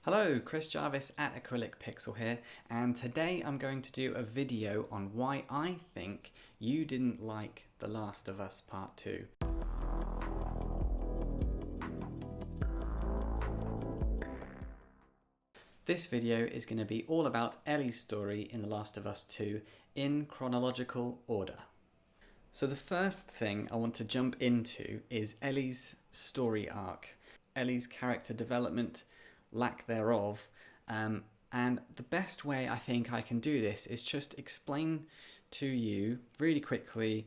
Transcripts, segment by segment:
Hello, Chris Jarvis at Acrylic Pixel here, and today I'm going to do a video on why I think you didn't like The Last of Us Part 2. This video is going to be all about Ellie's story in The Last of Us 2 in chronological order. So the first thing I want to jump into is Ellie's story arc, Ellie's character development, lack thereof, and the best way I think I can do this is just explain to you really quickly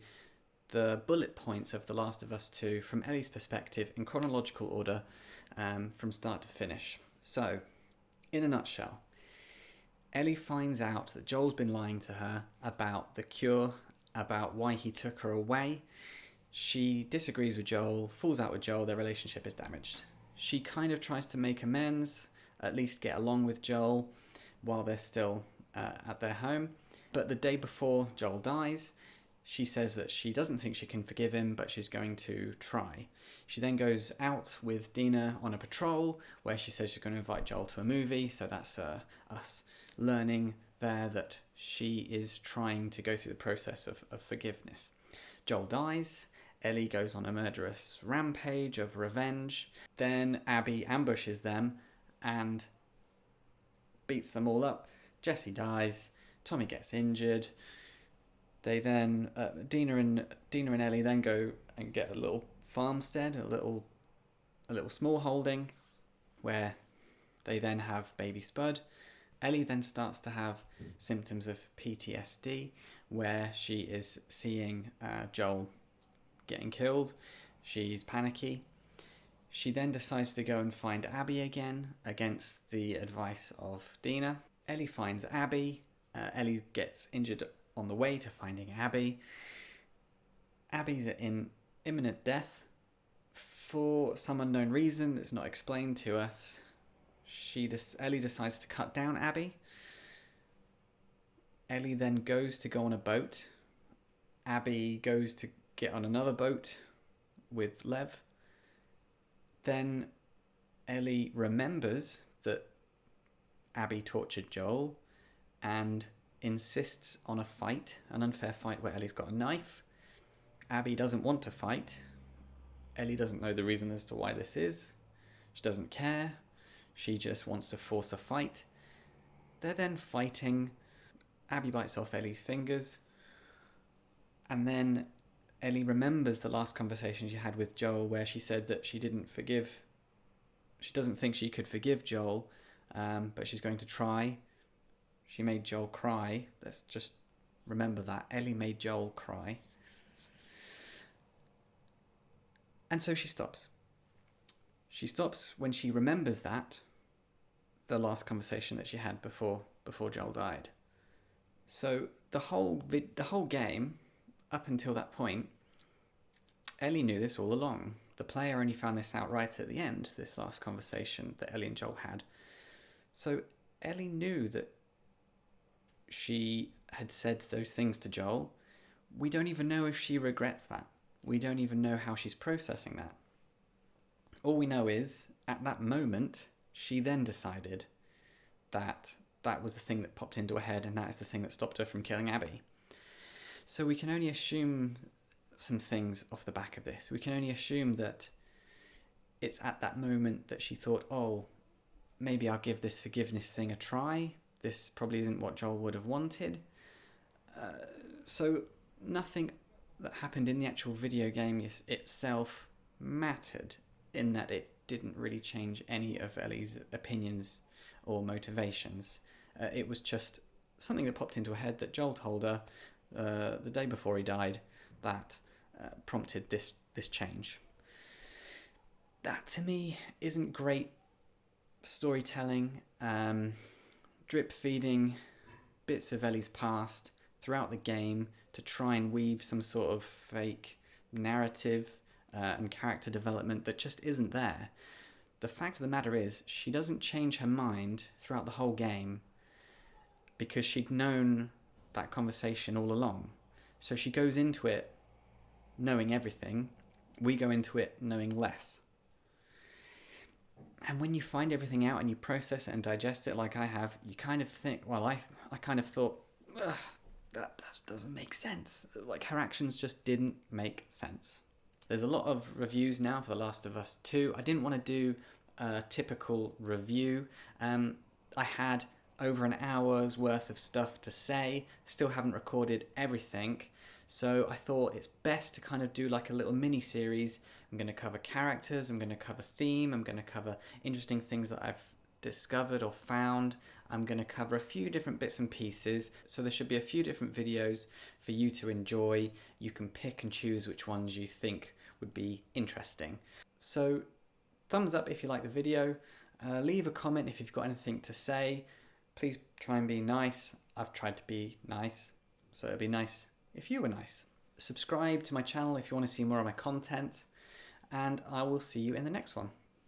the bullet points of The Last of Us 2 from Ellie's perspective in chronological order, from start to finish. So, in a nutshell, Ellie finds out that Joel's been lying to her about the cure, about why he took her away. She disagrees with Joel, falls out with Joel, their relationship is damaged. She kind of tries to make amends, at least get along with Joel while they're still at their home. But the day before Joel dies, she says that she doesn't think she can forgive him, but she's going to try. She then goes out with Dina on a patrol where she says she's going to invite Joel to a movie. So that's us learning there that she is trying to go through the process of forgiveness. Joel dies. Ellie goes on a murderous rampage of revenge. Then Abby ambushes them and beats them all up. Jesse dies. Tommy gets injured. They then, Dina and Ellie then go and get a little farmstead, a little small holding, where they then have baby Spud. Ellie then starts to have symptoms of PTSD, where she is seeing Joel getting killed. She's panicky. She then decides to go and find Abby again, against the advice of Dina. Ellie finds Abby. Ellie gets injured on the way to finding Abby. Abby's in imminent death for some unknown reason that's not explained to us. Ellie decides to cut down Abby. Ellie then goes to go on a boat. Abby goes to get on another boat with Lev. Then Ellie remembers that Abby tortured Joel and insists on a fight, an unfair fight where Ellie's got a knife. Abby doesn't want to fight. Ellie doesn't know the reason as to why this is. She doesn't care. She just wants to force a fight. They're then fighting. Abby bites off Ellie's fingers. And then Ellie remembers the last conversation she had with Joel where she said that she doesn't think she could forgive Joel, but she's going to try. She made Joel cry. Let's just remember that. Ellie made Joel cry. And so she stops. She stops when she remembers that, the last conversation that she had before Joel died. So the whole game, up until that point, Ellie knew this all along. The player only found this out right at the end, this last conversation that Ellie and Joel had. So Ellie knew that she had said those things to Joel. We don't even know if she regrets that. We don't even know how she's processing that. All we know is, at that moment, she then decided that that was the thing that popped into her head, and that is the thing that stopped her from killing Abby. So we can only assume some things off the back of this. We can only assume that it's at that moment that she thought, oh, maybe I'll give this forgiveness thing a try. This probably isn't what Joel would have wanted. So nothing that happened in the actual video game itself mattered, in that it didn't really change any of Ellie's opinions or motivations. It was just something that popped into her head that Joel told her the day before he died that prompted this change. That, to me, isn't great storytelling. Drip feeding bits of Ellie's past throughout the game to try and weave some sort of fake narrative and character development that just isn't there. The fact of the matter is, she doesn't change her mind throughout the whole game because she'd known that conversation all along. So she goes into it knowing everything. We go into it knowing less. And when you find everything out and you process it and digest it like I have, you kind of think, well, I kind of thought, ugh, that doesn't make sense. Like, her actions just didn't make sense. There's a lot of reviews now for The Last of Us 2. I didn't want to do a typical review. I had over an hour's worth of stuff to say, still haven't recorded everything. So I thought it's best to kind of do like a little mini series. I'm going to cover characters, I'm going to cover theme, I'm going to cover interesting things that I've discovered or found. I'm going to cover a few different bits and pieces. So there should be a few different videos for you to enjoy. You can pick and choose which ones you think would be interesting. So thumbs up if you like the video. Leave a comment if you've got anything to say. Please try and be nice. I've tried to be nice, so it'd be nice if you were nice. Subscribe to my channel if you want to see more of my content, and I will see you in the next one.